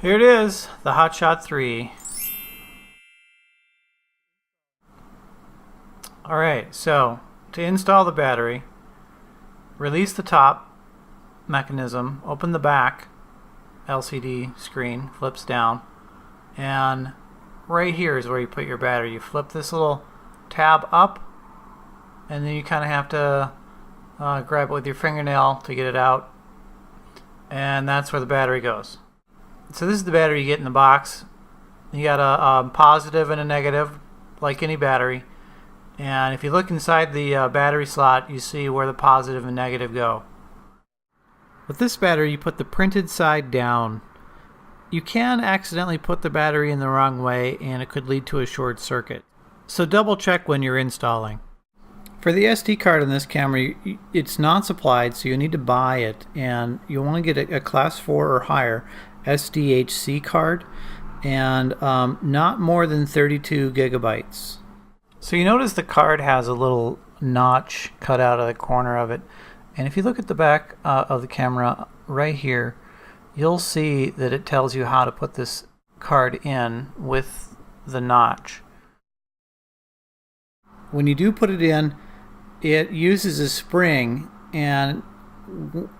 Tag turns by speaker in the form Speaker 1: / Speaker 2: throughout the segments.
Speaker 1: Here it is, the HotShot 3. Alright, so to install the battery, release the top mechanism, open the back LCD screen, flips down, and right here is where you put your battery. You flip this little tab up, and then you kind of have to grab it with your fingernail to get it out, and that's where the battery goes. So this is the battery you get in the box. You got a positive and a negative, like any battery. And if you look inside the battery slot, you see where the positive and negative go. With this battery, you put the printed side down. You can accidentally put the battery in the wrong way, and it could lead to a short circuit. So double check when you're installing. For the SD card in this camera, it's not supplied, so you need to buy it, and you only get a class 4 or higher SDHC card, and not more than 32 gigabytes. So you notice the card has a little notch cut out of the corner of it, and if you look at the back of the camera right here, you'll see that it tells you how to put this card in with the notch. When you do put it in, it uses a spring, and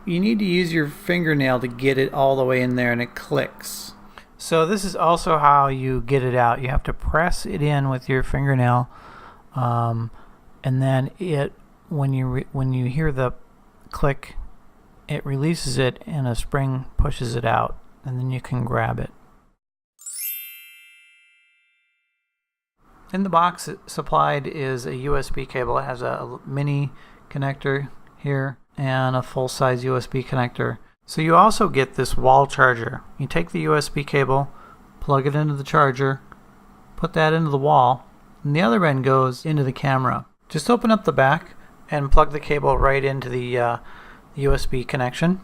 Speaker 1: you need to use your fingernail to get it all the way in there, and it clicks. So this is also how you get it out. You have to press it in with your fingernail, and then when you hear the click, it releases it, and a spring pushes it out, and then you can grab it. In the box supplied is a USB cable. It has a mini connector here and a full-size USB connector. So you also get this wall charger. You take the USB cable, plug it into the charger, put that into the wall, and the other end goes into the camera. Just open up the back and plug the cable right into the USB connection.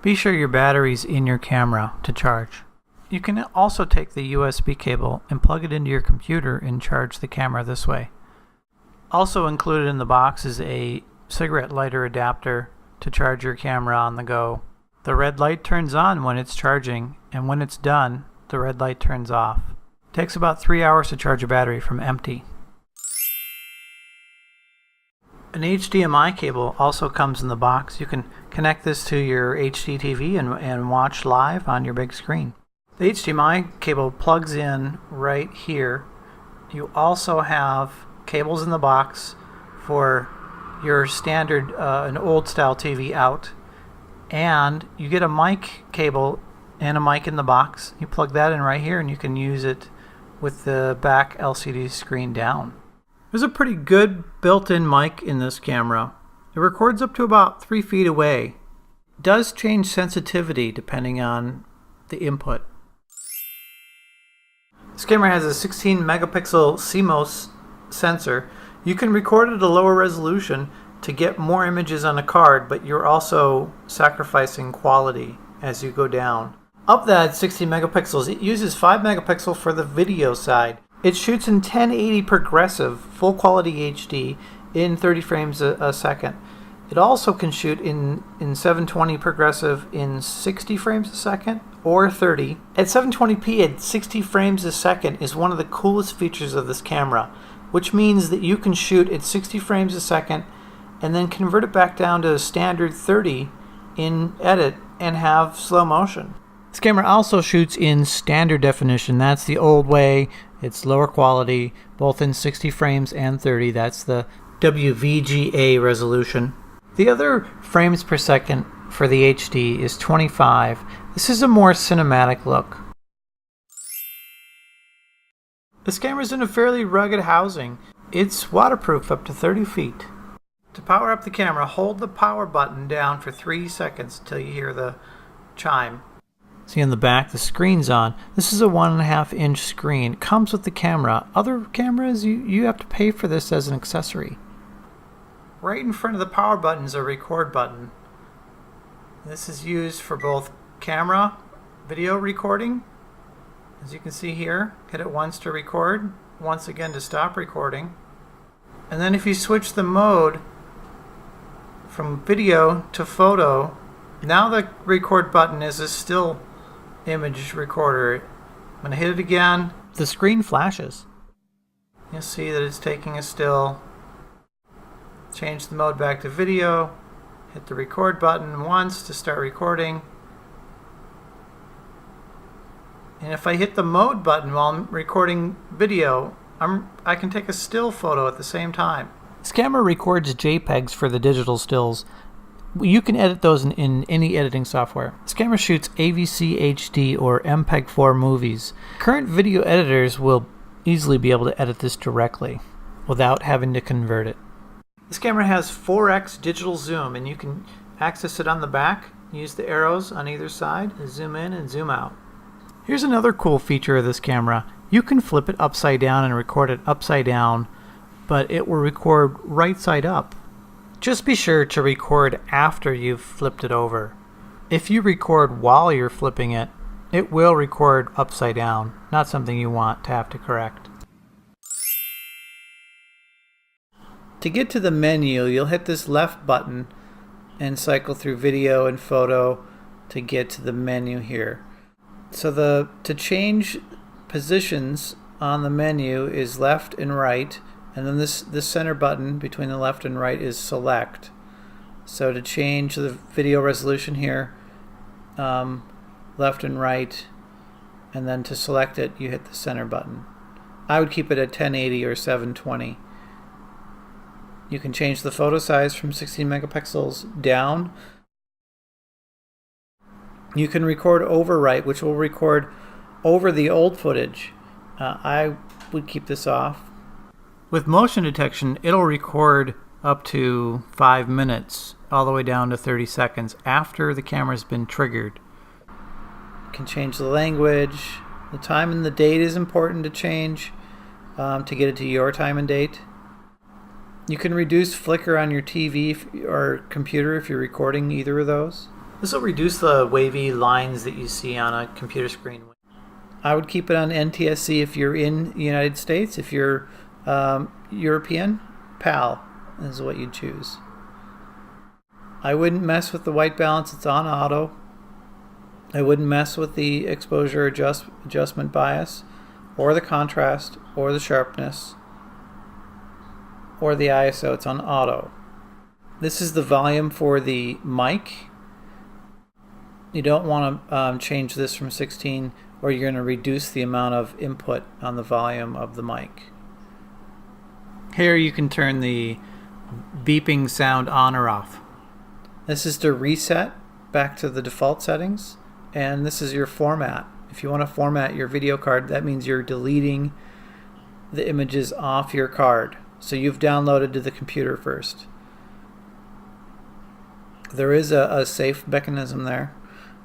Speaker 1: Be sure your battery's in your camera to charge. You can also take the USB cable and plug it into your computer and charge the camera this way. Also included in the box is a cigarette lighter adapter to charge your camera on the go. The red light turns on when it's charging, and when it's done, the red light turns off. It takes about 3 hours to charge a battery from empty. An HDMI cable also comes in the box. You can connect this to your HD TV and watch live on your big screen. The HDMI cable plugs in right here. You also have cables in the box for your standard an old style TV out, and you get a mic cable and a mic in the box. You plug that in right here, and you can use it with the back LCD screen down. There's a pretty good built-in mic in this camera. It records up to about 3 feet away. It does change sensitivity depending on the input. This camera has a 16 megapixel CMOS sensor. You can record at a lower resolution to get more images on a card, but you're also sacrificing quality as you go down. Of that 16 megapixels, it uses 5 megapixel for the video side. It shoots in 1080 progressive, full quality HD in 30 frames a second. It also can shoot in 720 progressive in 60 frames a second or 30. At 720p at 60 frames a second is one of the coolest features of this camera, which means that you can shoot at 60 frames a second and then convert it back down to standard 30 in edit and have slow motion. This camera also shoots in standard definition. That's the old way. It's lower quality, both in 60 frames and 30. That's the WVGA resolution. The other frames per second for the HD is 25. This is a more cinematic look. This camera is in a fairly rugged housing. It's waterproof up to 30 feet. To power up the camera, hold the power button down for 3 seconds until you hear the chime. See on the back, the screen's on. This is a 1.5 inch screen. It comes with the camera. Other cameras, you have to pay for this as an accessory. Right in front of the power button is a record button. This is used for both camera, video recording. As you can see here, hit it once to record, once again to stop recording. And then if you switch the mode from video to photo, now the record button is still image recorder. I'm going to hit it again. The screen flashes. You'll see that it's taking a still. Change the mode back to video. Hit the record button once to start recording. And if I hit the mode button while I'm recording video, I can take a still photo at the same time. This camera records JPEGs for the digital stills. You can edit those in any editing software. This camera shoots AVC HD or MPEG-4 movies. Current video editors will easily be able to edit this directly without having to convert it. This camera has 4x digital zoom, and you can access it on the back. Use the arrows on either side to zoom in and zoom out. Here's another cool feature of this camera. You can flip it upside down and record it upside down, but it will record right side up. Just be sure to record after you've flipped it over. If you record while you're flipping it, it will record upside down, not something you want to have to correct. To get to the menu, you'll hit this left button and cycle through video and photo to get to the menu here. So to change positions on the menu is left and right, and then this center button between the left and right is select. So to change the video resolution here, left and right, and then to select it you hit the center button. I would keep it at 1080 or 720. You can change the photo size from 16 megapixels down. You can record overwrite, which will record over the old footage. I would keep this off. With motion detection, it'll record up to 5 minutes, all the way down to 30 seconds after the camera's been triggered. You can change the language. The time and the date is important to change to get it to your time and date. You can reduce flicker on your TV or computer if you're recording either of those. This will reduce the wavy lines that you see on a computer screen. I would keep it on NTSC if you're in the United States. If you're European, PAL is what you'd choose. I wouldn't mess with the white balance, it's on auto. I wouldn't mess with the exposure adjustment bias, or the contrast, or the sharpness, or the ISO, it's on auto. This is the volume for the mic. You don't want to change this from 16, or you're going to reduce the amount of input on the volume of the mic. Here you can turn the beeping sound on or off. This is to reset back to the default settings, and this is your format. If you want to format your video card, that means you're deleting the images off your card. So you've downloaded to the computer first. There is a safe mechanism there.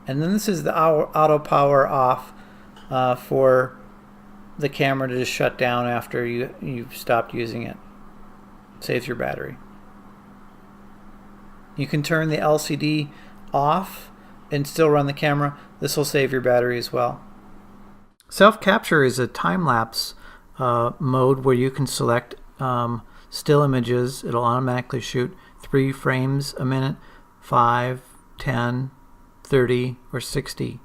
Speaker 1: And then this is the auto power off for the camera to just shut down after you've stopped using it. Saves your battery. You can turn the LCD off and still run the camera. This will save your battery as well. Self-capture is a time-lapse mode where you can select still images. It'll automatically shoot 3 frames a minute, 5, 10, 30, or 60,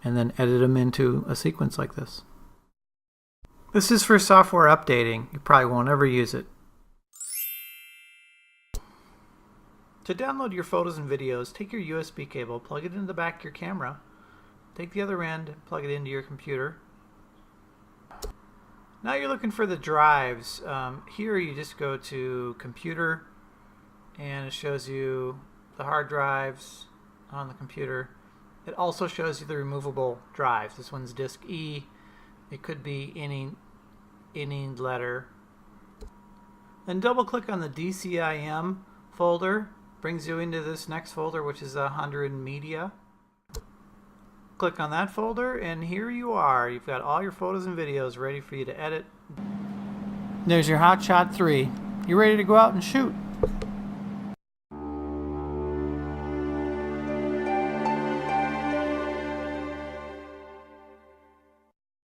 Speaker 1: and then edit them into a sequence like this. This is for software updating. You probably won't ever use it. To download your photos and videos, take your USB cable, plug it into the back of your camera, take the other end, plug it into your computer. Now you're looking for the drives. Here you just go to Computer, and it shows you the hard drives on the computer. It also shows you the removable drives. This one's disk E. It could be any letter. Then double click on the DCIM folder. Brings you into this next folder, which is 100 media. Click on that folder, and here you are. You've got all your photos and videos ready for you to edit. There's your HotShot 3. You're ready to go out and shoot.